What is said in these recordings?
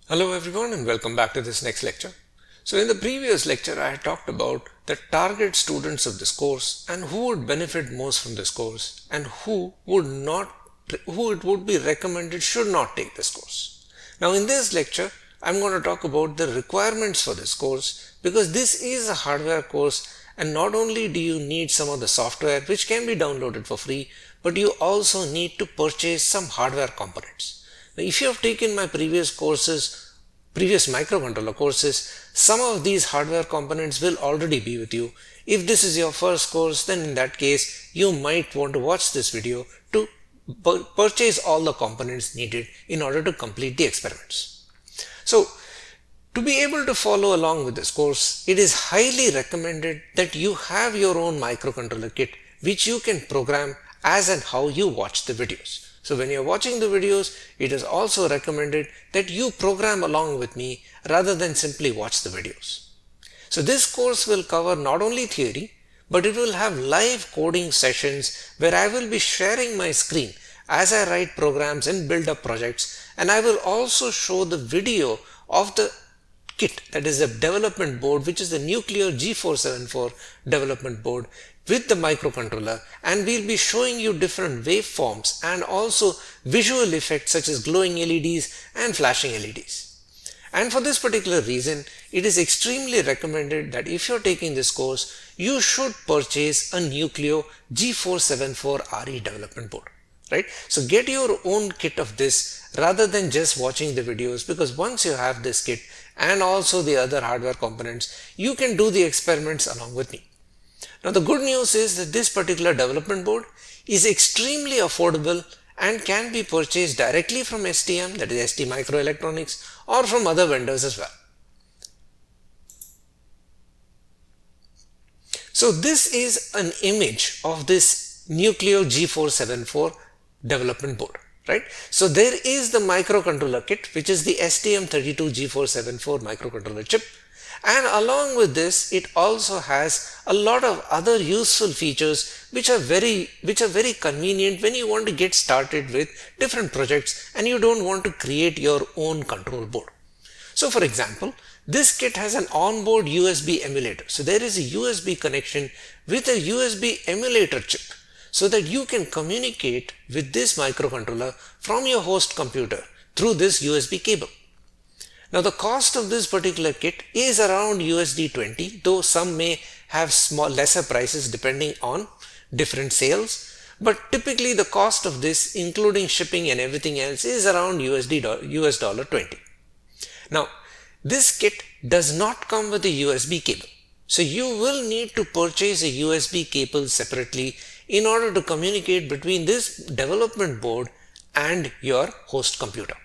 Hello everyone and welcome back to this next lecture. So in the previous lecture I had talked about the target students of this course and who would benefit most from this course and who it would be recommended should not take this course. Now in this lecture I'm going to talk about the requirements for this course because this is a hardware course and not only do you need some of the software which can be downloaded for free, but you also need to purchase some hardware components. Now, if you have taken my previous microcontroller courses, some of these hardware components will already be with you. If this is your first course, then in that case, you might want to watch this video to purchase all the components needed in order to complete the experiments. So, to be able to follow along with this course, it is highly recommended that you have your own microcontroller kit which you can program as and how you watch the videos. So when you're watching the videos, it is also recommended that you program along with me rather than simply watch the videos. So this course will cover not only theory, but it will have live coding sessions where I will be sharing my screen as I write programs and build up projects, and I will also show the video of the kit, that is the development board, which is the Nucleo G474 development board with the microcontroller, and we'll be showing you different waveforms and also visual effects such as glowing LEDs and flashing LEDs. And for this particular reason, it is extremely recommended that if you're taking this course, you should purchase a Nucleo G474 RE development board. Right? So get your own kit of this rather than just watching the videos, because once you have this kit and also the other hardware components, you can do the experiments along with me. Now the good news is that this particular development board is extremely affordable and can be purchased directly from STM, that is ST Microelectronics, or from other vendors as well. So this is an image of this Nucleo G474 development board, right? So there is the microcontroller kit, which is the STM32G474 microcontroller chip, and along with this it also has a lot of other useful features which are very convenient when you want to get started with different projects and you don't want to create your own control board. So for example, this kit has an onboard USB emulator. So there is a USB connection with a USB emulator chip, so that you can communicate with this microcontroller from your host computer through this USB cable. Now the cost of this particular kit is around USD 20, though some may have lesser prices depending on different sales, but typically the cost of this, including shipping and everything else, is around US dollar 20. Now this kit does not come with a USB cable, so you will need to purchase a USB cable separately in order to communicate between this development board and your host computer.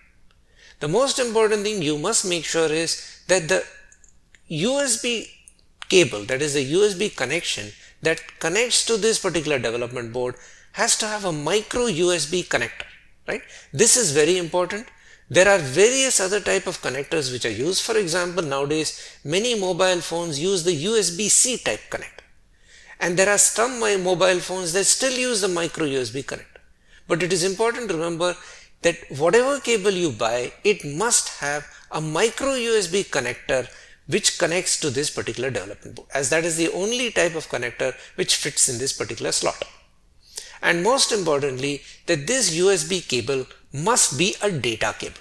The most important thing you must make sure is that the USB cable, that is the USB connection that connects to this particular development board, has to have a micro USB connector, right? This is very important. There are various other type of connectors which are used. For example, nowadays many mobile phones use the USB-C type connector. And there are some mobile phones that still use the micro USB connector. But it is important to remember that whatever cable you buy, it must have a micro USB connector which connects to this particular development board, as that is the only type of connector which fits in this particular slot. And most importantly, that this USB cable must be a data cable.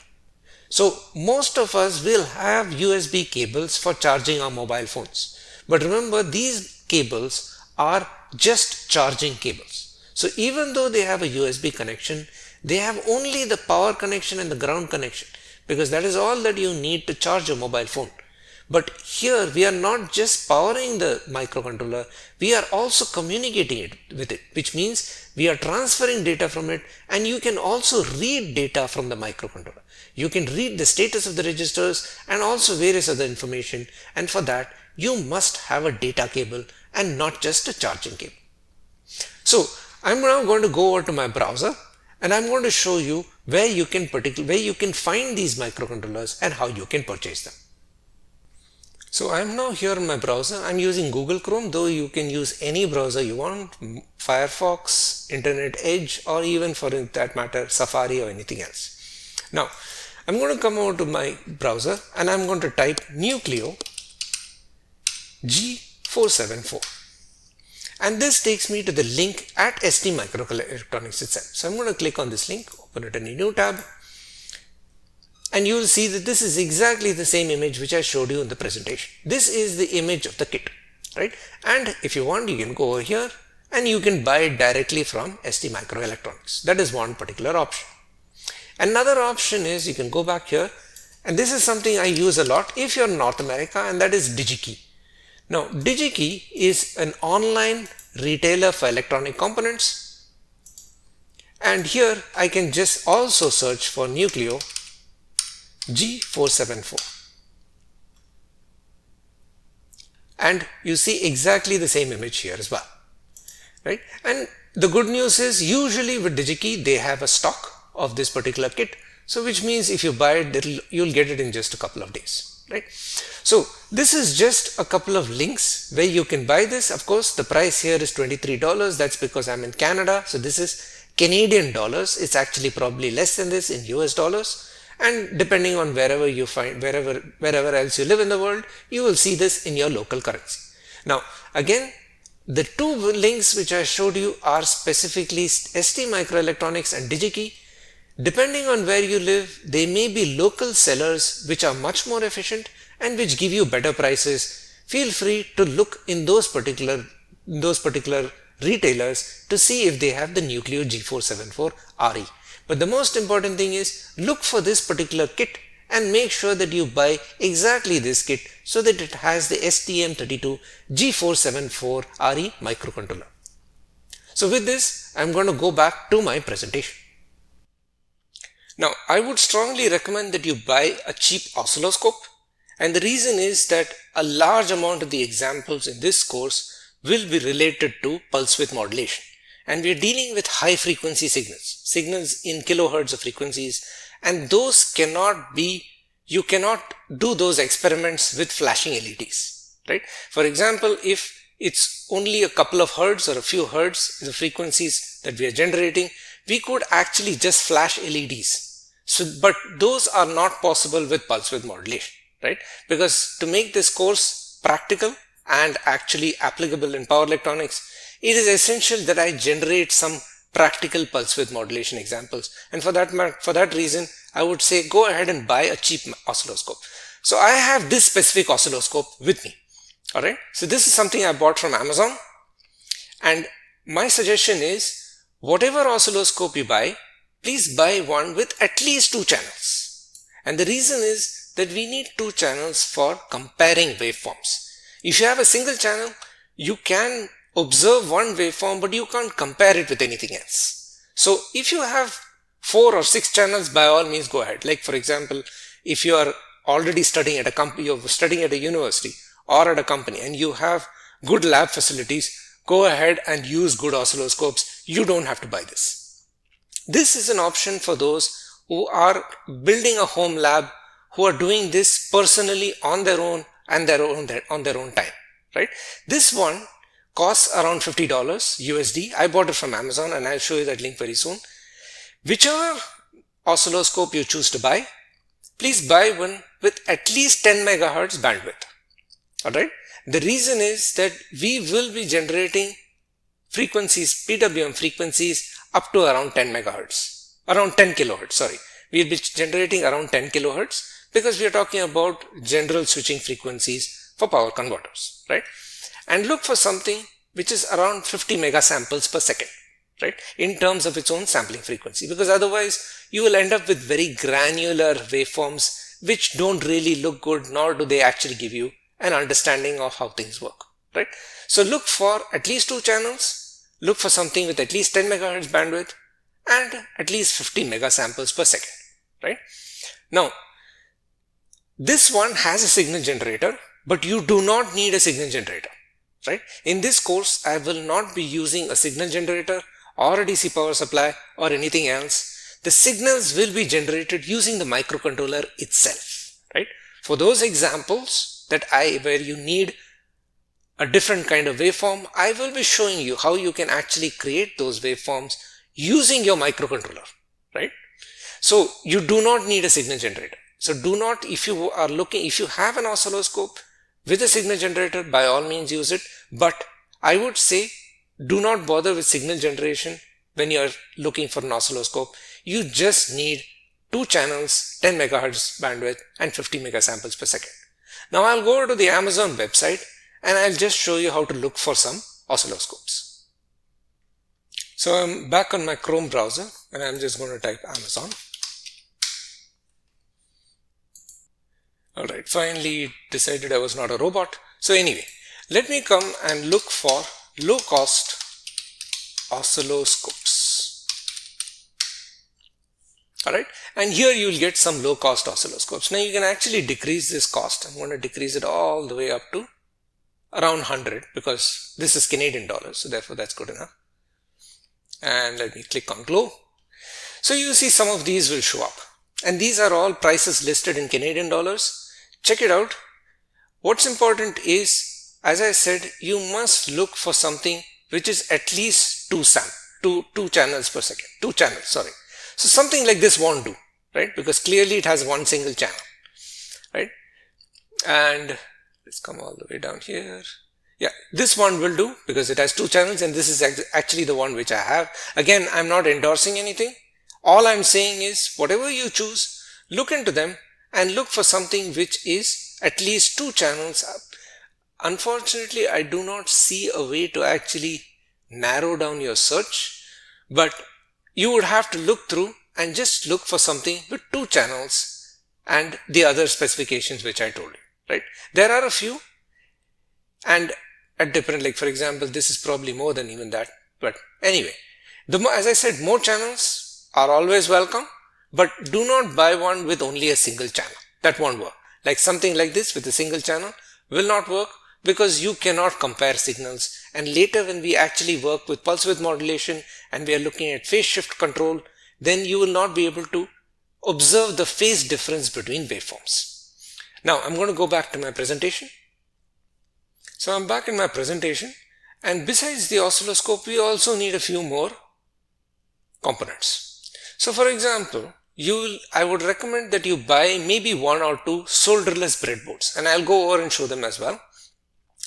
So most of us will have USB cables for charging our mobile phones. But remember, these cables are just charging cables. So even though they have a USB connection, they have only the power connection and the ground connection, because that is all that you need to charge your mobile phone. But here we are not just powering the microcontroller, we are also communicating with it, which means we are transferring data from it, and you can also read data from the microcontroller. You can read the status of the registers and also various other information, and for that you must have a data cable and not just a charging cable. So I'm now going to go over to my browser and I'm going to show you where you can find these microcontrollers and how you can purchase them. So I'm now here in my browser. I'm using Google Chrome, though you can use any browser you want, Firefox, Internet Edge, or even for that matter Safari or anything else. Now I'm going to come over to my browser and I'm going to type Nucleo G474. And this takes me to the link at ST Microelectronics itself. So I'm going to click on this link, open it in a new tab, and you will see that this is exactly the same image which I showed you in the presentation. This is the image of the kit, right? And if you want, you can go over here and you can buy it directly from ST Microelectronics. That is one particular option. Another option is you can go back here, and this is something I use a lot if you're in North America, and that is DigiKey. Now, DigiKey is an online retailer for electronic components, and here I can just also search for Nucleo G474, and you see exactly the same image here as well, right? And the good news is usually with DigiKey they have a stock of this particular kit, so which means if you buy it, you'll get it in just a couple of days, right? So this is just a couple of links where you can buy this. Of course, the price here is $23. That's because I'm in Canada, so this is Canadian dollars. It's actually probably less than this in US dollars, and depending on wherever you find, wherever else you live in the world, you will see this in your local currency. Now again, the two links which I showed you are specifically ST Microelectronics and DigiKey. Depending on where you live, they may be local sellers which are much more efficient and which give you better prices. Feel free to look in those particular retailers to see if they have the Nucleo G474 RE. But the most important thing is look for this particular kit and make sure that you buy exactly this kit so that it has the STM32 G474 RE microcontroller. So with this, I'm going to go back to my presentation. Now, I would strongly recommend that you buy a cheap oscilloscope, and the reason is that a large amount of the examples in this course will be related to pulse width modulation, and we are dealing with high frequency signals in kilohertz of frequencies, and those you cannot do those experiments with flashing LEDs, right? For example, if it's only a couple of hertz or a few hertz, the frequencies that we are generating, we could actually just flash LEDs. So, but those are not possible with pulse width modulation, right? Because to make this course practical and actually applicable in power electronics, it is essential that I generate some practical pulse width modulation examples. And for that reason, I would say go ahead and buy a cheap oscilloscope. So I have this specific oscilloscope with me. All right. So this is something I bought from Amazon. And my suggestion is whatever oscilloscope you buy, please buy one with at least 2 channels. And the reason is that we need 2 channels for comparing waveforms. If you have a single channel, you can observe one waveform, but you can't compare it with anything else. So if you have 4 or 6 channels, by all means go ahead. Like for example, if you are already studying at a company, you're studying at a university or at a company, and you have good lab facilities, go ahead and use good oscilloscopes. You don't have to buy this. This is an option for those who are building a home lab, who are doing this personally on their own and on their own time, right? This one costs around $50 USD. I bought it from Amazon, and I'll show you that link very soon. Whichever oscilloscope you choose to buy, please buy one with at least 10 megahertz bandwidth. All right. The reason is that we will be generating frequencies, PWM frequencies, up to around 10 megahertz, around 10 kilohertz, sorry. We'll be generating around 10 kilohertz because we are talking about general switching frequencies for power converters, right? And look for something which is around 50 megasamples per second, right? In terms of its own sampling frequency, because otherwise you will end up with very granular waveforms which don't really look good, nor do they actually give you an understanding of how things work, right? So look for at least 2 channels. Look for something with at least 10 megahertz bandwidth and at least 50 megasamples per second, right? Now, this one has a signal generator, but you do not need a signal generator, right? In this course, I will not be using a signal generator or a DC power supply or anything else. The signals will be generated using the microcontroller itself, right? For those examples where you need a different kind of waveform, I will be showing you how you can actually create those waveforms using your microcontroller, right? So you do not need a signal generator. So do not, if you have an oscilloscope with a signal generator, by all means use it. But I would say do not bother with signal generation when you are looking for an oscilloscope. You just need 2 channels, 10 megahertz bandwidth and 50 megasamples per second. Now I'll go over to the Amazon website and I'll just show you how to look for some oscilloscopes. So I'm back on my Chrome browser and I'm just going to type Amazon. Alright, finally decided I was not a robot. So anyway, let me come and look for low cost oscilloscopes. Alright, and here you will get some low cost oscilloscopes. Now you can actually decrease this cost. I'm going to decrease it all the way up to around 100 because this is Canadian dollars, so therefore that's good enough. And let me click on Glow. So you see some of these will show up. And these are all prices listed in Canadian dollars. Check it out. What's important is, as I said, you must look for something which is at least two channels per second. 2 channels, sorry. So something like this won't do, right? Because clearly it has one single channel, right? And let's come all the way down here. Yeah, this one will do because it has 2 channels and this is actually the one which I have. Again, I'm not endorsing anything. All I'm saying is whatever you choose, look into them and look for something which is at least 2 channels up. Unfortunately, I do not see a way to actually narrow down your search, but you would have to look through and just look for something with 2 channels and the other specifications which I told you, right? There are a few and at different, like for example, this is probably more than even that. But anyway, as I said, more channels are always welcome, but do not buy one with only a single channel. That won't work. Like something like this with a single channel will not work because you cannot compare signals. And later when we actually work with pulse width modulation and we are looking at phase shift control, then you will not be able to observe the phase difference between waveforms. Now I'm going to go back to my presentation. So I'm back in my presentation, and besides the oscilloscope, we also need a few more components. So for example, I would recommend that you buy maybe 1 or 2 solderless breadboards, and I'll go over and show them as well.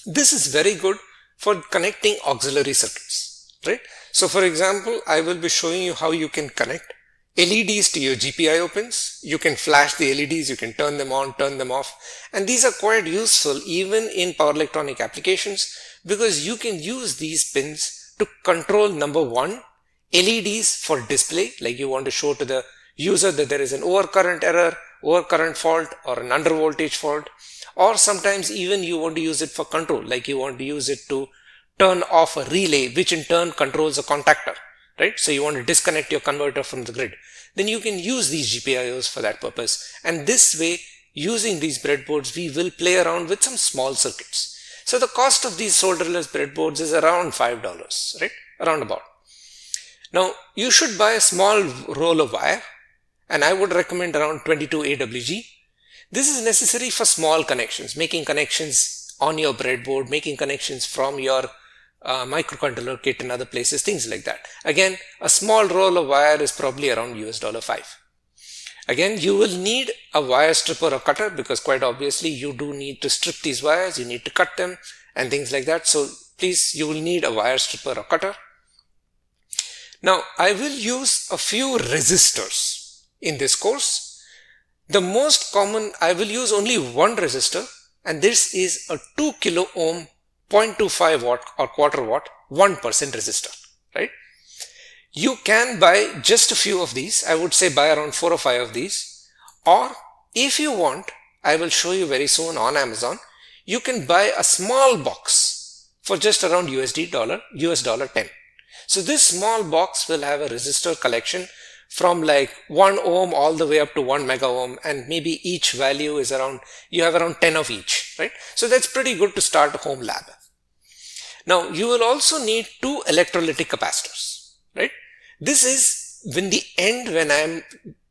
This is very good for connecting auxiliary circuits, right? So for example, I will be showing you how you can connect LEDs to your GPIO pins. You can flash the LEDs, you can turn them on, turn them off, and these are quite useful even in power electronic applications because you can use these pins to control, number 1, LEDs for display, like you want to show to the user that there is an overcurrent error, overcurrent fault or an undervoltage fault, or sometimes even you want to use it for control, like you want to use it to turn off a relay, which in turn controls a contactor, right? So you want to disconnect your converter from the grid. Then you can use these GPIOs for that purpose. And this way, using these breadboards, we will play around with some small circuits. So the cost of these solderless breadboards is around $5, right? Around about. Now, you should buy a small roll of wire, and I would recommend around 22 AWG. This is necessary for small connections, making connections on your breadboard, making connections from your microcontroller kit and other places, things like that. Again, a small roll of wire is probably around $5. Again, you will need a wire stripper or cutter because quite obviously you do need to strip these wires, you need to cut them and things like that. So please, you will need a wire stripper or cutter. Now, I will use a few resistors in this course. The most common, I will use only one resistor, and this is a 2 kilo ohm 0.25 watt or quarter watt 1% resistor, right? You can buy just a few of these. I would say buy around 4 or 5 of these, or if you want, I will show you very soon on Amazon, you can buy a small box for just around US dollar 10. So this small box will have a resistor collection from like 1 ohm all the way up to 1 mega ohm, and maybe each value is around, you have around 10 of each, right? So that's pretty good to start a home lab. Now you will also need 2 electrolytic capacitors, right? This is when I am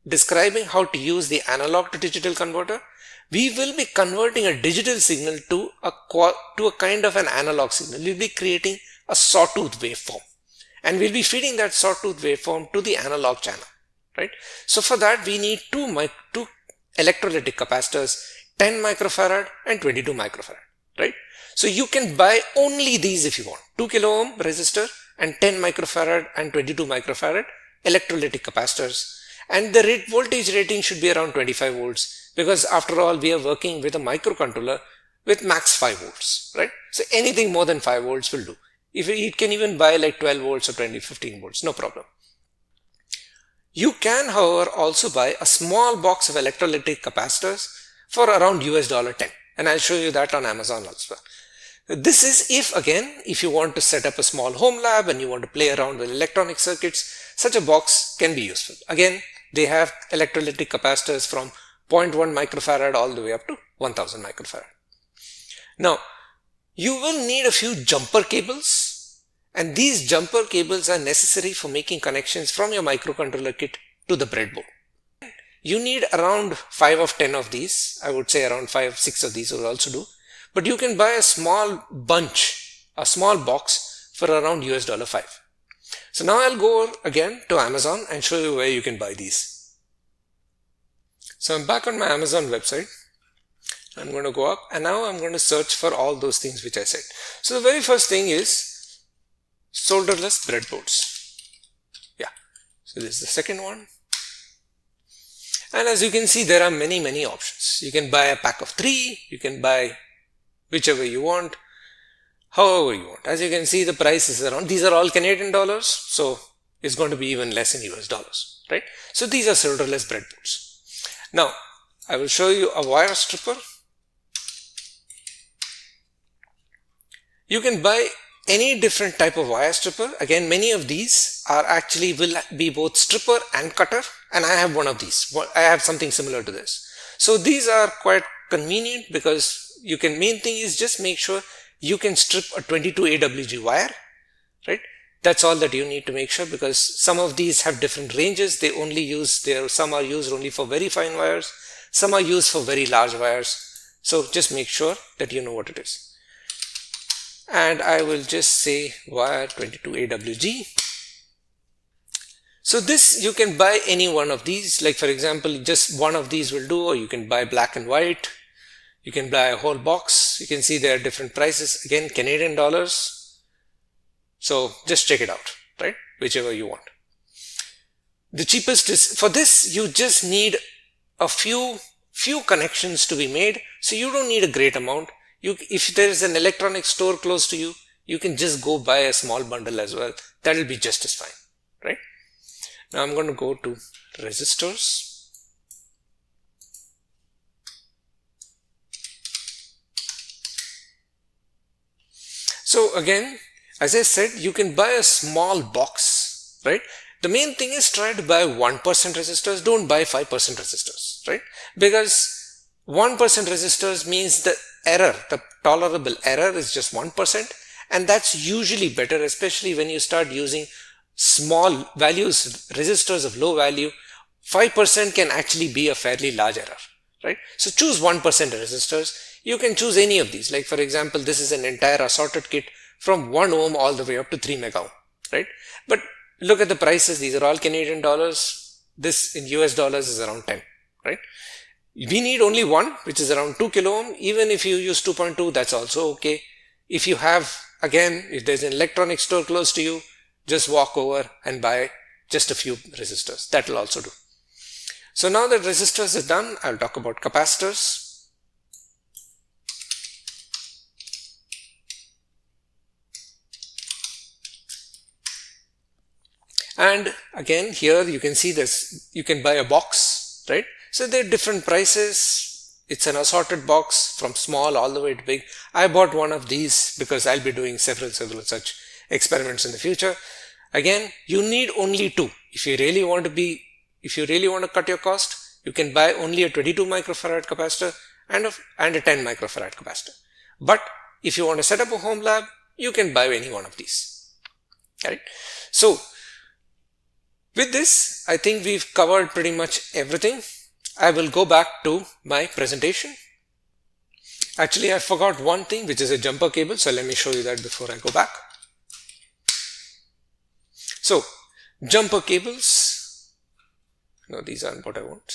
describing how to use the analog to digital converter, we will be converting a digital signal to a kind of an analog signal. We'll be creating a sawtooth waveform, and we'll be feeding that sawtooth waveform to the analog channel, right? So for that we need two electrolytic capacitors, 10 microfarad and 22 microfarad, right? So you can buy only these if you want, 2 kilo ohm resistor and 10 microfarad and 22 microfarad electrolytic capacitors, and the voltage rating should be around 25 volts, because after all we are working with a microcontroller with max 5 volts, right? So anything more than 5 volts will do. If it can even buy like 12 volts or 15 volts, no problem. You can, however, also buy a small box of electrolytic capacitors for around $10, and I'll show you that on Amazon also. This is if you want to set up a small home lab and you want to play around with electronic circuits, such a box can be useful. Again, they have electrolytic capacitors from 0.1 microfarad all the way up to 1000 microfarad. Now, you will need a few jumper cables, and these jumper cables are necessary for making connections from your microcontroller kit to the breadboard. You need around 5 of 10 of these. I would say around 5-6 of these will also do. But you can buy a small bunch, a small box for around $5. So now I'll go again to Amazon and show you where you can buy these. So I'm back on my Amazon website. I'm going to go up and now I'm going to search for all those things which I said. So the very first thing is solderless breadboards. Yeah. So this is the second one. And as you can see, there are many options. You can buy a pack of 3, you can buy whichever you want, however you want. As you can see, the price is around, these are all Canadian dollars, so it's going to be even less in US dollars, right? So these are solderless breadboards. Now, I will show you a wire stripper. You can buy any different type of wire stripper. Again, many of these are actually will be both stripper and cutter, and I have one of these. I have something similar to this. So these are quite convenient because you can, main thing is just make sure you can strip a 22 AWG wire, right? That's all that you need to make sure, because some of these have different ranges. They only use some are used only for very fine wires, some are used for very large wires. So just make sure that you know what it is. And I will just say wire 22 AWG. So this, you can buy any one of these, like for example, just one of these will do, or you can buy black and white. You can buy a whole box. You can see there are different prices, again Canadian dollars. So just check it out, right? Whichever you want. The cheapest is, for this you just need a few connections to be made, so you don't need a great amount. If there is an electronic store close to you, you can just go buy a small bundle as well. That will be just as fine, right? Now I'm going to go to resistors. So again, as I said, you can buy a small box, right? The main thing is try to buy 1% resistors. Don't buy 5% resistors, right? Because 1% resistors means the error, the tolerable error is just 1%, and that's usually better, especially when you start using small values, resistors of low value. 5% can actually be a fairly large error, right? So choose 1% resistors. You can choose any of these. Like for example, this is an entire assorted kit from 1 ohm all the way up to 3 mega ohm, right? But look at the prices. These are all Canadian dollars. This in US dollars is around 10, right? We need only one, which is around 2 kilo ohm. Even if you use 2.2, that's also okay. If you have, again, if there's an electronic store close to you, just walk over and buy just a few resistors. That will also do. So now that resistors is done, I'll talk about capacitors. And again, here you can see this, you can buy a box, right? So there are different prices. It's an assorted box from small all the way to big. I bought one of these because I'll be doing several such experiments in the future. Again, you need only 2. If you really want to cut your cost, you can buy only a 22 microfarad capacitor and a 10 microfarad capacitor. But if you want to set up a home lab, you can buy any one of these, right? So with this, I think we've covered pretty much everything. I will go back to my presentation. Actually, I forgot one thing, which is a jumper cable. So let me show you that before I go back. So jumper cables. No, these aren't what I want.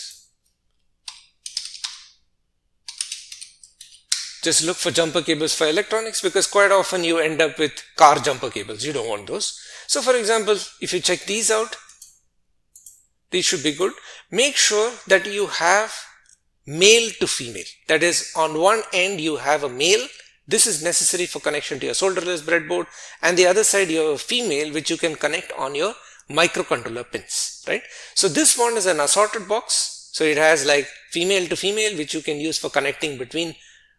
Just look for jumper cables for electronics, because quite often you end up with car jumper cables. You don't want those. So for example, if you check these out, these should be good. Make sure that you have male to female. That is, on one end you have a male. This is necessary for connection to your solderless breadboard, and the other side you have a female which you can connect on your microcontroller pins, right? So this one is an assorted box. So it has like female to female, which you can use for connecting between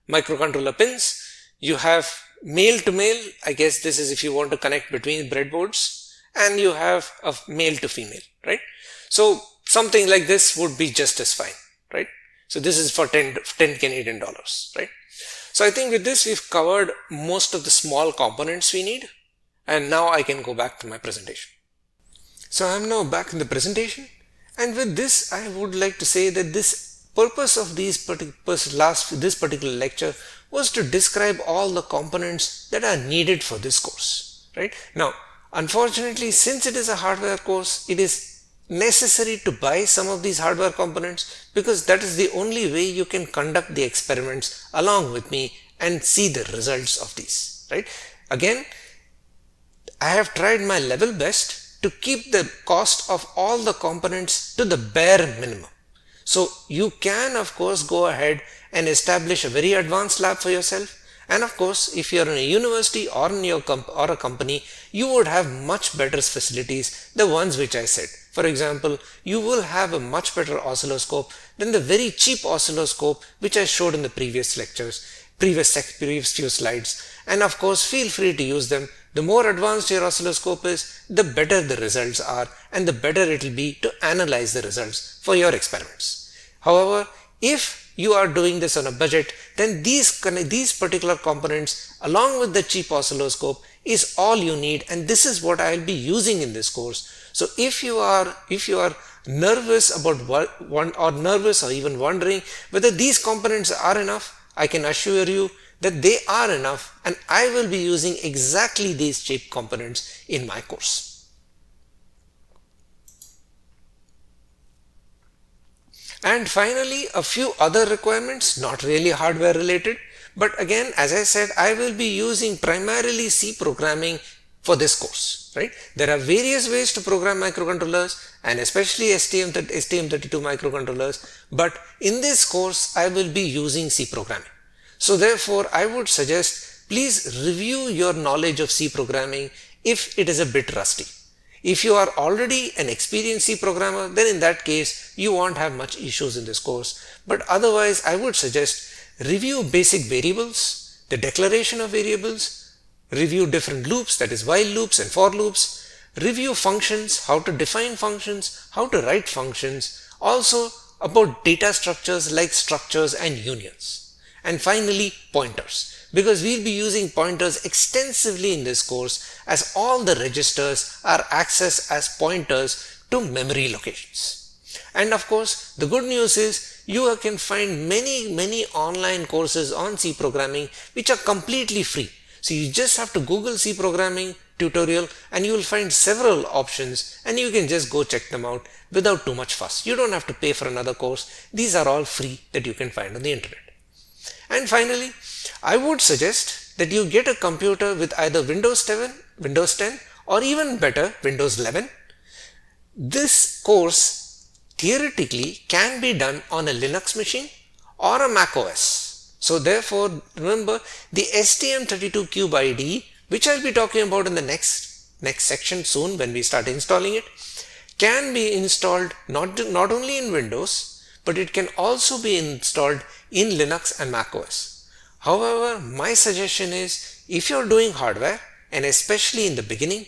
microcontroller pins. You have male to male. I guess this is if you want to connect between breadboards, and you have a male to female, right? So something like this would be just as fine, right? So this is for 10 Canadian dollars, right? So I think with this we've covered most of the small components we need, and now I can go back to my presentation. So I'm now back in the presentation, and with this I would like to say that this purpose of this particular lecture was to describe all the components that are needed for this course, right? Now, unfortunately, since it is a hardware course, it is necessary to buy some of these hardware components, because that is the only way you can conduct the experiments along with me and see the results of these, right? Again, I have tried my level best to keep the cost of all the components to the bare minimum. So you can of course go ahead and establish a very advanced lab for yourself, and of course if you are in a university or in your or a company, you would have much better facilities, the ones which I said. For example, you will have a much better oscilloscope than the very cheap oscilloscope which I showed in the previous lectures, previous few slides, and of course feel free to use them. The more advanced your oscilloscope is, the better the results are, and the better it will be to analyze the results for your experiments. However, if you are doing this on a budget, then these particular components along with the cheap oscilloscope is all you need, and this is what I will be using in this course. So if you are nervous about nervous or even wondering whether these components are enough, I can assure you that they are enough, and I will be using exactly these cheap components in my course. And finally, a few other requirements, not really hardware related, but again, as I said, I will be using primarily C programming for this course, right? There are various ways to program microcontrollers, and especially STM32 microcontrollers, but in this course I will be using C programming. So therefore, I would suggest please review your knowledge of C programming if it is a bit rusty. If you are already an experienced C programmer, then in that case you won't have much issues in this course. But otherwise, I would suggest review basic variables, the declaration of variables, review different loops, that is while loops and for loops, review functions, how to define functions, how to write functions, also about data structures like structures and unions. And finally, pointers, because we'll be using pointers extensively in this course, as all the registers are accessed as pointers to memory locations. And of course, the good news is you can find many online courses on C programming which are completely free. So you just have to Google C programming tutorial and you will find several options, and you can just go check them out without too much fuss. You don't have to pay for another course. These are all free that you can find on the internet. And finally, I would suggest that you get a computer with either Windows 7, Windows 10, or even better, Windows 11. This course theoretically can be done on a Linux machine or a Mac OS. So therefore, remember the STM32Cube IDE, which I'll be talking about in the next section soon when we start installing it, can be installed not only in Windows, but it can also be installed in Linux and Mac OS. However, my suggestion is, if you're doing hardware, and especially in the beginning,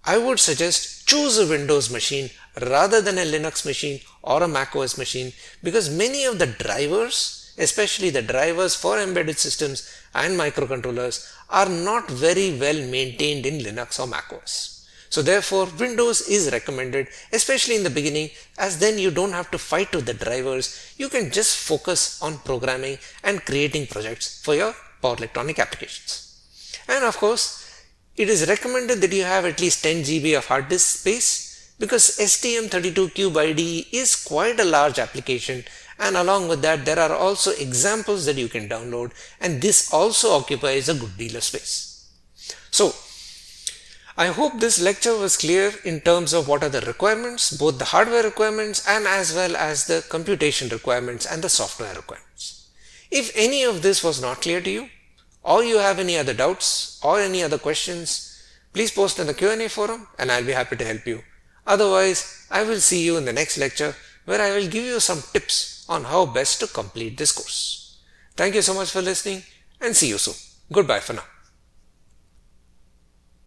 I would suggest choose a Windows machine rather than a Linux machine or a Mac OS machine, because many of the drivers, especially the drivers for embedded systems and microcontrollers, are not very well maintained in Linux or Mac OS. So therefore, Windows is recommended, especially in the beginning, as then you don't have to fight with the drivers. You can just focus on programming and creating projects for your power electronic applications. And of course, it is recommended that you have at least 10 GB of hard disk space, because STM32Cube is quite a large application, and along with that there are also examples that you can download, and this also occupies a good deal of space. So I hope this lecture was clear in terms of what are the requirements, both the hardware requirements and as well as the computation requirements and the software requirements. If any of this was not clear to you, or you have any other doubts or any other questions, please post in the Q&A forum and I'll be happy to help you. Otherwise, I will see you in the next lecture where I will give you some tips on how best to complete this course. Thank you so much for listening and see you soon. Goodbye for now.